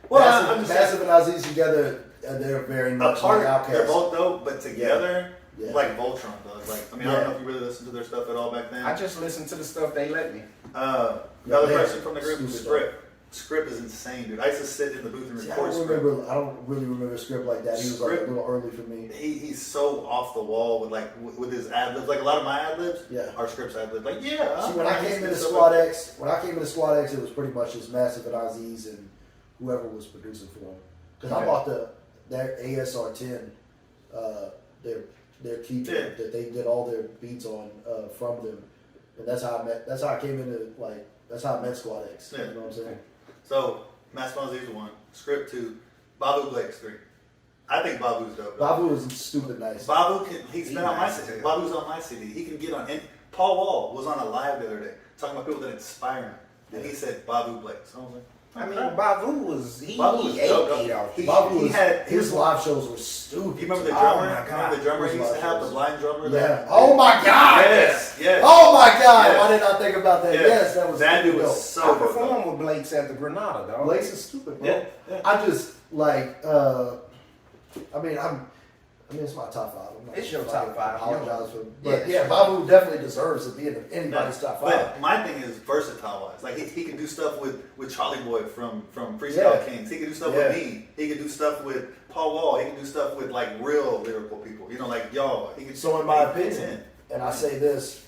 Well, I'm just Massive and Aziz together, they're very much apart, like they're outcasts. both dope, but together, Yeah. like Voltron does. Like, I mean, I don't know if you really listened to their stuff at all back then. I just listened to the stuff they let me. Another Yeah. person from the group was Stupid Script. Script is insane, dude. I used to sit in the booth and See, I record Script. I don't really remember Script like that. He was like a Script- little early for me. He's so off the wall with like with his ad libs. Like a lot of my ad libs Yeah. are Script's ad libs. Like yeah. See, when I came into Squad X, it was pretty much just Massive and Aziz and whoever was producing for him. Because I Okay. bought their ASR10, their keyboard that they did all their beats on from them, and that's how I came into that's how I met Squad X. Yeah. You know what I'm saying? So Mass Fonzie's 1, Script 2, Babu Blake's 3. I think Babu's dope. Babu is stupid nice. Babu he's been on my nice, CD. yeah. Babu's on my CD. He can get on. And Paul Wall was on a live the other day talking about people that inspire him, and he said Babu Blake. So I was like, I mean, Babu was Babu was ate dope, ate off. Babu he was, had- his live shows were stupid. you remember the Oh drummer? my God. Remember the drummer he used to have, the Those blind drummer? Yeah. Oh my God. Yes. Yes. Oh my God! Yes. Why did I think about that? Yes. Yes, that was That dude stupid was dope. so I dope. performed with Blake's at the Granada, dog. Blaze is stupid, bro. Yeah, yeah. I just like. It's my top five. I'm not It's your fucking top five. Apologize for, Yeah, but yeah, sure. Babu definitely deserves to be in anybody's top five. But my thing is versatile wise. Like he can do stuff with Charlie Boy from Freestyle Yeah. Kings. He can do stuff Yeah. with me. He can do stuff with Paul Wall. He can do stuff with like real lyrical people. You know, like y'all. He can. So in my he fits opinion, and I say this,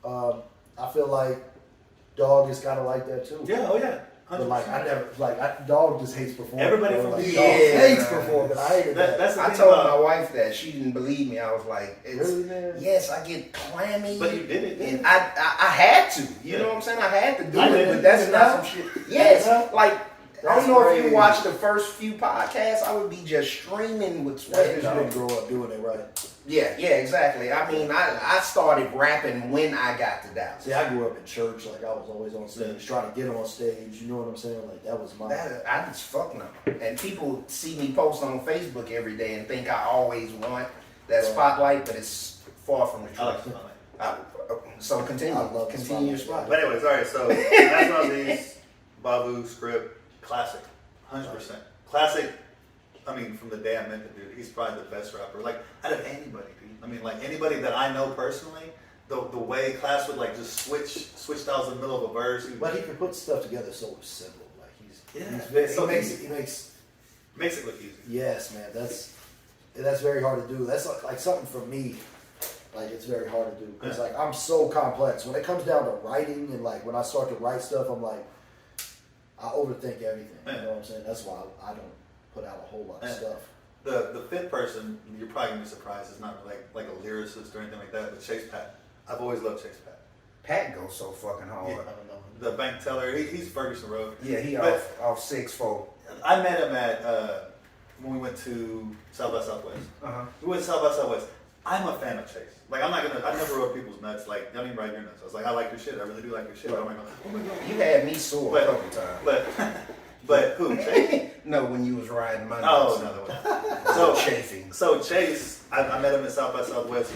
I feel like Dog is kind of like that too. Yeah. Oh yeah. But like Dog just hates performing. Everybody bro. from like, the- Dog Yeah, hates man. performing. I hated that. That's the I thing told about- my wife that she didn't believe me. I was like, Really, man? yes, I get clammy. But you did it. And I had to. You Yeah. know what I'm saying? I had to do I it, did but it. that's You not know? some shit. Yes, You know? like I That's don't know if crazy. you watched the first few podcasts. I would be just streaming with That's sweat. because you didn't grow up doing it right. Yeah, exactly. I mean, I started rapping when I got to Dallas. See, I grew up in church. Like I was always on stage, trying to get on stage. You know what I'm saying? Like that was my. I just fuck no. And people see me post on Facebook every day and think I always want that spotlight, but it's far from the I like truth. Spotlight. So continue. I love Continue your spot. But anyways, all right. So National Z's, Babu, Script, classic, 100% classic. I mean, from the day I met the dude, he's probably the best rapper. Like out of anybody, dude. I mean, like anybody that I know personally. The way Class would like just switch styles in the middle of a verse. But he can put stuff together so simple. Like he's so he makes it look easy. Yes, man. That's very hard to do. That's like something for me. Like it's very hard to do because like I'm so complex when it comes down to writing and like when I start to write stuff, I'm like I overthink everything. You know what I'm saying? That's why I don't put out a whole lot of stuff. The fifth person, you're probably gonna be surprised, is not like a lyricist or anything like that, but Chase Pat. I've always loved Chase Pat. Pat goes so fucking hard. Yeah, the bank teller, he's Ferguson Road. Yeah, he but off 6'4". I met him at when we went to South by Southwest. We went to South by Southwest. I'm a fan of Chase. Like I never rode people's nuts. Like y'all didn't ride your nuts. I was like, I like your shit. I really do like your shit. I'm like, oh my god. You had me sore a couple times. But who? Chase? No, when you was riding my Oh, nuts. another one. So chafing. So Chase, I met him at South by Southwest.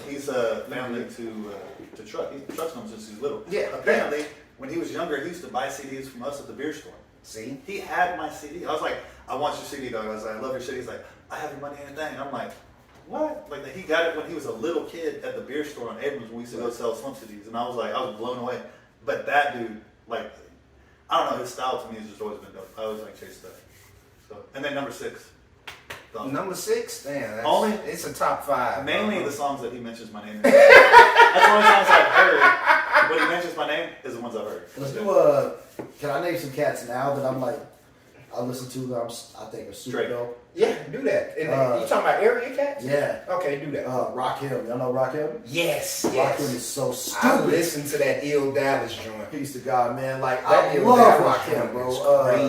He's a family to truck. He trucks him since he's little. Yeah. Apparently, when he was younger, he used to buy CDs from us at the beer store. See? He had my CD. I was like, I want your CD, dog. I was like, I love your shit. He's like, I have your money and thing. I'm like, what? Like he got it when he was a little kid at the beer store on Abrams when we used to go sell Slump CDs, and I was blown away. But that dude, like, I don't know, his style to me has just always been dope. I always like Chase stuff. So, and then number 6. Number 6? Damn, it's a top 5. Mainly the songs that he mentions my name in. That's the only songs I've heard. When he mentions my name is the ones I've heard. Let's do can I name some cats now that I'm like I listen to that I think are super Drake. dope? Yeah, do that. And you talking about area cats? Yeah. Okay, do that. Rakim. Y'all know Rakim? Yes. Rakim is so stupid. I listened to that Ill Dallas joint. Peace to God, man. Like That I Ill love Dallas Rakim, joint bro.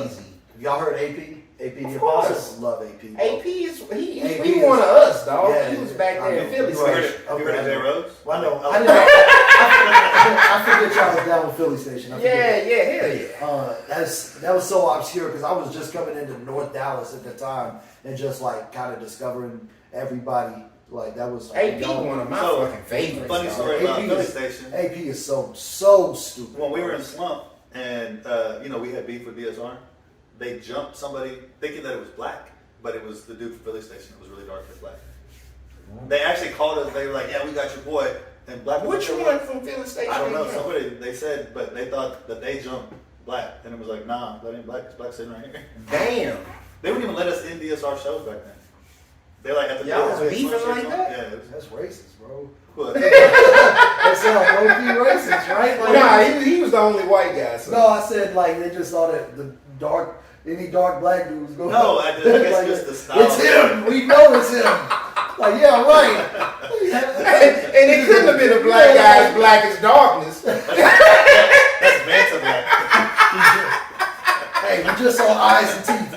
is crazy. Y'all heard AP? AP the Of course. Apostle? Love AP. Bro. AP is he AP he is- one of us, dog. Yeah, he was back I there in know. Philly. You You heard right. it? You heard of J. Rose? Well, I know. Oh. I forget y'all was down with Philly Station. Yeah, hell yeah. That was so obscure because I was just coming into North Dallas at the time and just like kind of discovering everybody. Like that was AP one of my fucking favorites. Funny dog. story about AP Philly is- Station. AP is so stupid. When we were in Slump and we had beef with DSR, they jumped somebody thinking that it was black, but it was the dude from Philly Station. It was really dark and black. They actually called us. They were like, "Yeah, we got your boy." And black. Which people- one from Philly Station? I don't know. again? Somebody they said, but they thought that they jumped black, and it was like, nah, that ain't black. It's black sitting right here. Damn. They wouldn't even let us in DSR shows back then. They like at the Y'all door, was they beefing had some like shirts on. that? Yeah. It was, That's racist, bro. what? That sounds low-key racist, right? Like, Nah, he was the only white guy. So. no, I said like they just thought that any dark black dude was going. No, I guess like, just the style. It's him. We know it's him. Like yeah, right. and it couldn't have been a black guy as black as darkness. That's Vanta black. Hey, we just saw eyes and teeth.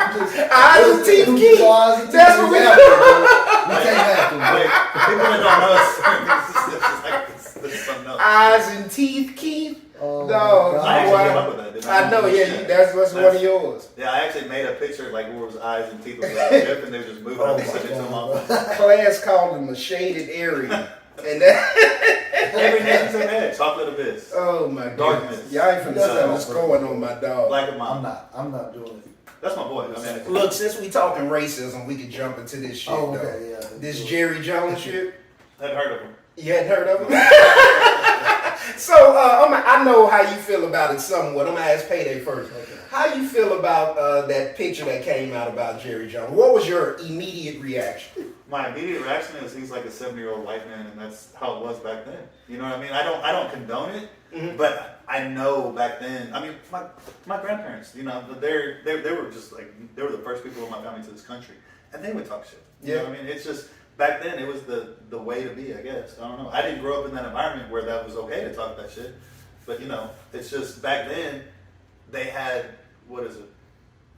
Eyes and teeth, We Keith. saw eyes and teeth. That's what we after, bro. We came after him. Wait, people that don't know us, this is something else. Eyes and teeth, Keith. Oh, No, my I actually wow. came up with that, didn't I know, yeah, that's one of yours. Yeah, I actually made a picture like where his eyes and teeth was like a chip, and they were just moving. Oh I my sent it to them God, all. Class called him a shaded area. And that, Everything's in there. Chocolate abyss. oh my Darkness. goodness. Y'all ain't finna tell what's going on my dog. Black and mom. I'm not doing it. That's my boy. I mean, Look, since we talking racism, we can jump into this shit Oh, though. okay, yeah. This Jerry Jones shit. I've heard of him. You hadn't heard of him? So, I know how you feel about it somewhat. I'm going to ask Payday first. Okay. How you feel about that picture that came out about Jerry Jones? What was your immediate reaction? My immediate reaction is he's like a 70-year-old white man, and that's how it was back then. You know what I mean? I don't condone it, but I know back then. I mean, my grandparents, you know, they were just like they were the first people in my family to this country, and they would talk shit. You know what I mean? It's just back then it was the way to be, I guess. I don't know. I didn't grow up in that environment where that was okay to talk that shit, but you know, it's just back then they had what is it?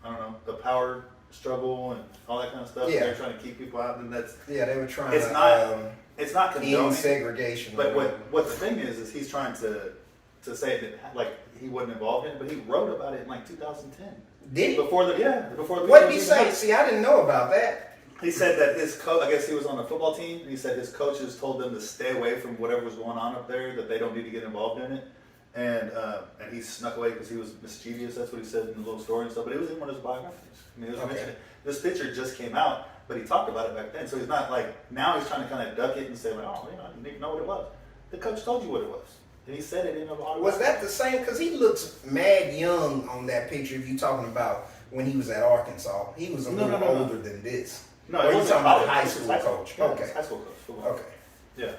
I don't know, the power struggle and all that kind of stuff. Yeah. They're trying to keep people out, and that's Yeah, they were trying it's to not end condoning. segregation. But what the thing is he's trying to say that like he wasn't involved in it, but he wrote about it in like 2010. Did he? Before the What did he videos say? even out. See, I didn't know about that. He said that his coach, I guess he was on a football team, and he said his coaches told them to stay away from whatever was going on up there, that they don't need to get involved in it. And he snuck away because he was mischievous. That's what he said in the little story and stuff. But it was in one of his biographies. I mean, it was mentioned. This picture just came out, but he talked about it back then. So he's not like, now he's trying to kind of duck it and say, like, oh, I didn't even know what it was. The coach told you what it was. And he said it in a lot of Was that the same? Because he looks mad young on that picture. If you're talking about when he was at Arkansas, he was a little older than this. No, or it you was talking about a high school coach? Yeah, Okay. high school coach. Football. Okay. Yeah.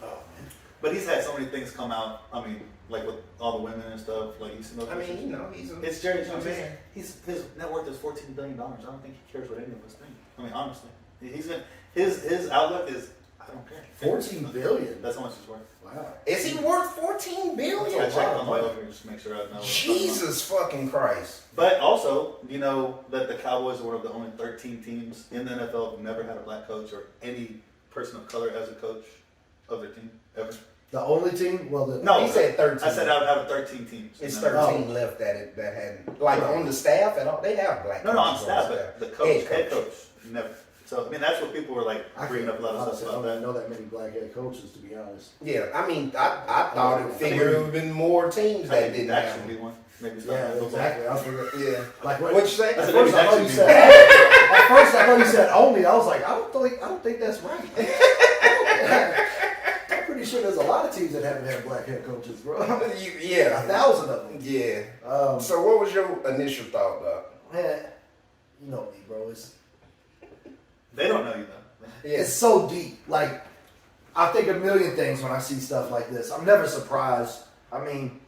Oh, man. But he's had so many things come out. I mean, like with all the women and stuff. Like he's. I mean, you know, it's Jerry. he's a man. His net worth is $14 billion. I don't think he cares what any of us think. I mean, honestly, his outlook is, I don't care. 14 billion. That's how much he's worth. Wow. Is he worth 14 billion? I checked on the way over here just to make sure I know. Jesus fucking Christ! But also, you know that the Cowboys are one of the only 13 teams in the NFL who never had a black coach or any person of color as a coach of their team ever. The only team? Well, No, he said 13. I said out of 13 teams. It's you know? 13 left that hadn't, like on the staff and all. They have black. No, on coaches staff, but the coach, head coach. coach, never. So I mean, that's what people were like bringing up a lot of honestly, stuff I about don't that. know that many black head coaches, to be honest. Yeah, I mean, I thought it figured it would have been more teams I that think didn't that have should be them. one. Maybe it's Yeah, not exactly. I forgot. Yeah. Like What you say? At That's first, maybe I that thought you should said. At first, I thought you said only. I was like, I don't think that's right. I'm pretty sure there's a lot of teams that haven't had black head coaches, bro. Yeah. 1,000 of them. Yeah. Um, So what was your initial thought, Doc? Man, you know me, bro. They don't know you though. Yeah. It's so deep. Like, I think a million things when I see stuff like this. I'm never surprised. I mean,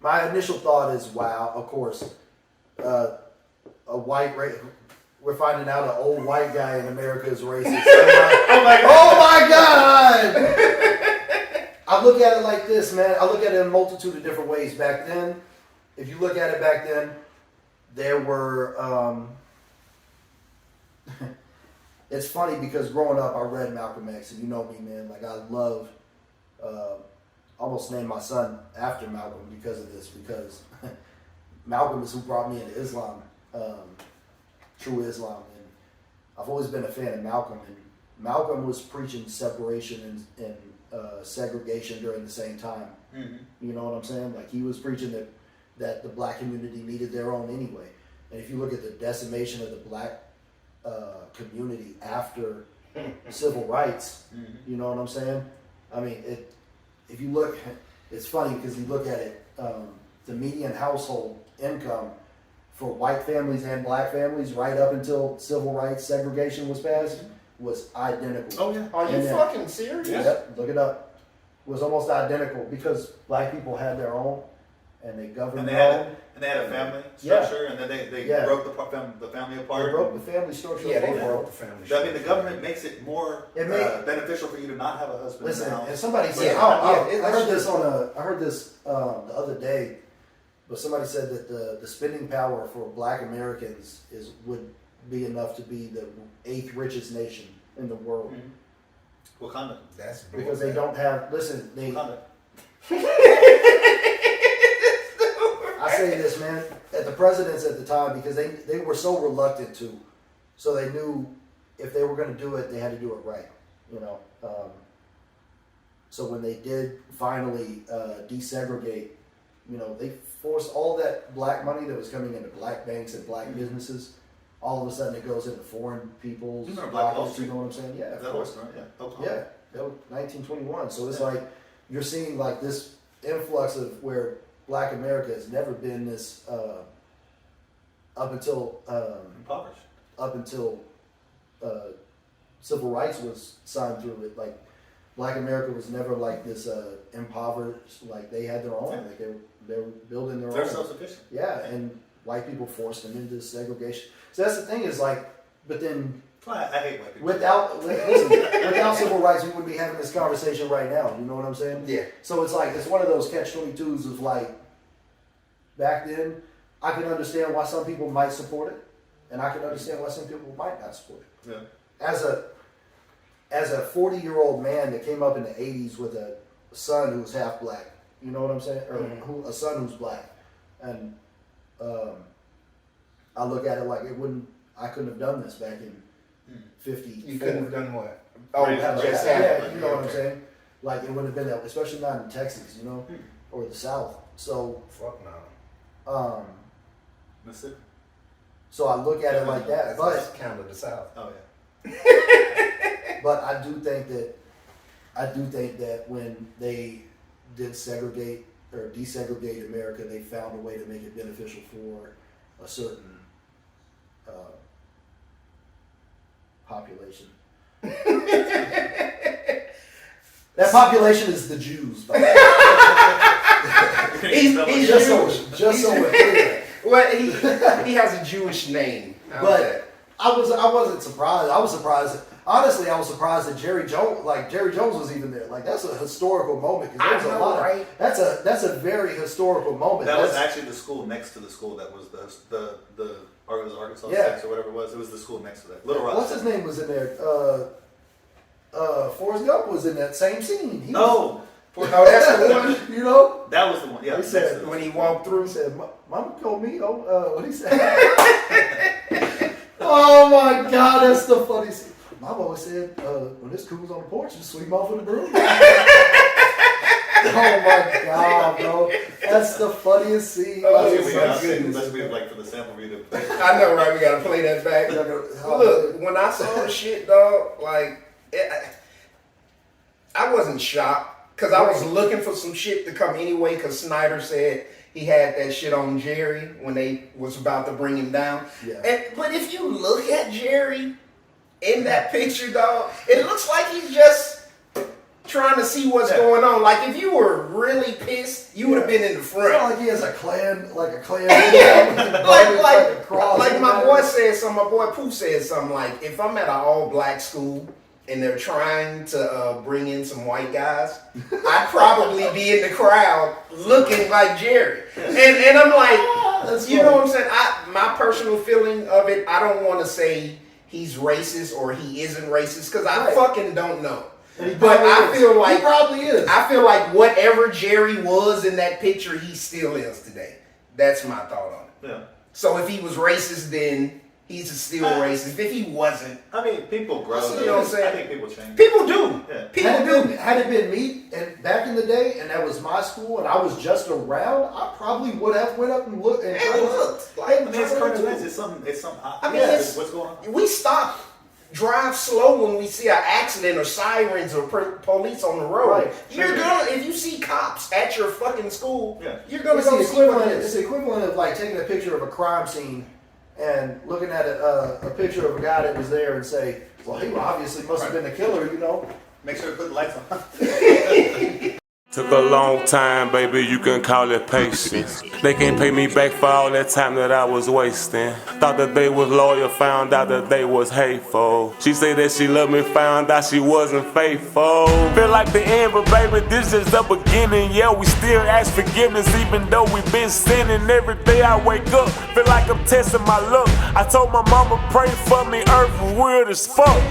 my initial thought is, wow, of course, a white race. We're finding out an old white guy in America is racist. Oh my God! I look at it like this, man. I look at it in a multitude of different ways. Back then, if you look at it back then, there were. It's funny because growing up, I read Malcolm X, and you know me, man. Like I love, almost named my son after Malcolm because of this. Because Malcolm is who brought me into Islam, true Islam, and I've always been a fan of Malcolm. And Malcolm was preaching separation and segregation during the same time. Mm-hmm. You know what I'm saying? Like he was preaching that the black community needed their own anyway. And if you look at the decimation of the black community after civil rights, you know what I'm saying? I mean, if you look, it's funny because you look at it, the median household income for white families and black families right up until civil rights segregation was passed was identical. Oh yeah. Are you And then- fucking serious? Yep, look it up. Was almost identical because black people had their own and they governed And they their had own. and they had a family Yeah. structure, and then they Yeah. broke the family apart. They broke the family structure. Yeah, they apart. broke the family. I mean, the government makes it more It made- beneficial for you to not have a husband. Listen, now. and somebody said, Yeah, I heard this the other day, but somebody said that the spending power for black Americans would be enough to be the 8th richest nation in the world. Mm-hmm. Wakanda. That's Because they don't have, listen, they, Wakanda. I say this, man, at the presidents at the time, because they were so reluctant to, so they knew if they were going to do it, they had to do it right, you know. So when they did finally desegregate, you know, they forced all that black money that was coming into black banks and black businesses. All of a sudden, it goes into foreign people's You remember Black Wall pockets. You Street? know what I'm saying? Yeah, Is of that course. right? Yeah. Oklahoma. Yeah, that was 1921. So it's Yeah. like you're seeing like this influx of where Black America has never been this up until Impoverished. civil rights was signed through it. Like Black America was never like this impoverished. Like they had their own. Yeah. Like they were building their They're own. self-sufficient. Yeah, and white people forced them into segregation. So that's the thing is like, but then I hate white people. without civil rights, we wouldn't be having this conversation right now. You know what I'm saying? Yeah. So it's like, it's one of those catch-22s of like, back then, I can understand why some people might support it, and I can understand why some people might not support it. Yeah. As a 40-year-old man that came up in the 80s with a son who's half black, you know what I'm saying? Or a son who's black. And I look at it like I couldn't have done this back in 50. You couldn't have done what? Oh, Right. just Yeah, happened. you know what I'm saying? Like it wouldn't have been that, especially not in Texas, you know, or the South. So, Fuck no. Mississippi. so I look at it like that. That's But kind of the South. Oh yeah. but I do think that when they did segregate or desegregate America, they found a way to make it beneficial for a certain population. That population is the Jews. By the way. He's just Jewish. so we're clear. Well, he has a Jewish name. But I wasn't surprised. I was surprised. Honestly, I was surprised that Jerry Jones was even there. Like that's a historical moment because there's a lot. Right? That's a very historical moment. That was actually the school next to the school that was the Arkansas Yeah. State or whatever it was. It was the school next to that. Little Rock. What's his name was in there? Forrest Gump was in that same scene. He Oh, No, that's the one. you know. that was the one. Yeah, He next said to it. When he walked through, He said, "Mama told me." What he said? Oh my God, that's the funniest scene. Mama always said, "When this cool's on the porch, just sweep off with the broom." Oh my God, bro, that's the funniest scene. Oh, That's it's the so funniest good. scene. Unless we like for the sample read it. I know, right? We gotta play that back. Look, when I saw the shit, dog, like, I wasn't shocked because I was looking for some shit to come anyway. Because Snyder said he had that shit on Jerry when they was about to bring him down. Yeah. But if you look at Jerry in that picture, dog, it looks like he's just trying to see what's going on. Like if you were really pissed, you would have been in the front. It's not like he has a clan, like a clan. like my boy said something, my boy Pooh said something like, if I'm at an all-black school and they're trying to bring in some white guys, I'd probably be in the crowd looking like Jerry. And I'm like, That's you know funny. what I'm saying? My personal feeling of it, I don't want to say he's racist or he isn't racist because I Right. fucking don't know. And he But probably I is. feel like he probably is. I feel like whatever Jerry was in that picture, he still is today. That's my thought on it. Yeah. So if he was racist, then he's still racist. If he wasn't, I mean, people grow. You know what I'm saying? I think people change. people do. Yeah. People do. Had it been me and back in the day, and that was my school, and I was just around, I probably would have went up and looked and And looked, like, I mean, it's cartoons. It's something. It's something. I mean, it's- what's going on? we stop, drive slow when we see an accident or sirens or police on the road. Right. You're gonna, if you see cops at your fucking school, Yeah. you're gonna It's go the see what equivalent. it It's is. the equivalent of like taking a picture of a crime scene and looking at a picture of a guy that was there and say, "Well, he obviously must have been the killer," you know. Make sure to put the lights on. Took a long time, baby, you can call it patience. They can't pay me back for all that time that I was wasting. Thought that they was loyal, found out that they was hateful. She said that she loved me, found out she wasn't faithful. Feel like the end, but baby, this is the beginning. Yeah, we still ask forgiveness, even though we been sinning. Every day I wake up, feel like I'm testing my luck. I told my mama, pray for me, earth was weird as fuck.